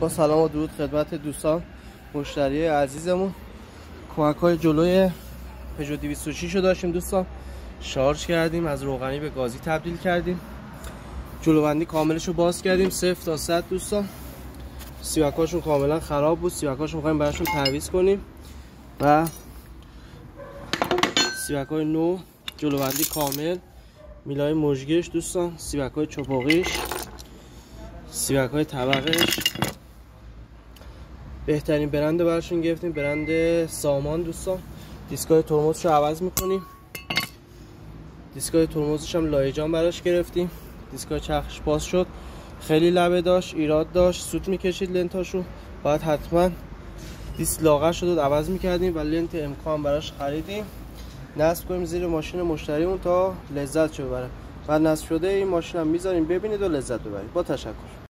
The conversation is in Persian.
با سلام و درود خدمت دوستان مشتری عزیزمون. کمک‌های جلوی پژو 206 رو داشتیم دوستان، شارژ کردیم، از روغنی به گازی تبدیل کردیم، جلوبندی کاملش رو باز کردیم 0 تا 100 دوستان. سیوکاشون کاملا خراب بود، سیوکاشون می‌خوایم براشون تعویض کنیم و سیوکای نو، جلوبندی کامل، میلای مژگیرش دوستان، سیوکای چپاقیش، سیوکای طبقش، بهترین برند براشون گرفتیم، برند سامان دوستان. دیسکای ترمزش رو عوض میکنیم، دیسکای ترمزش هم لایجان براش گرفتیم. دیسکای چرخش باز شد، خیلی لبه داشت، ایراد داشت، سوت میکشید لنتاشو، باید حتما دیسک لاغر شد و عوض میکردیم و لنت امکان براش خریدیم، نصب کنیم زیر ماشین مشتریمون تا لذت شو ببره. بعد نصب شده این ماشین هم میذاریم ببینید و لذت ببرید. با تشکر.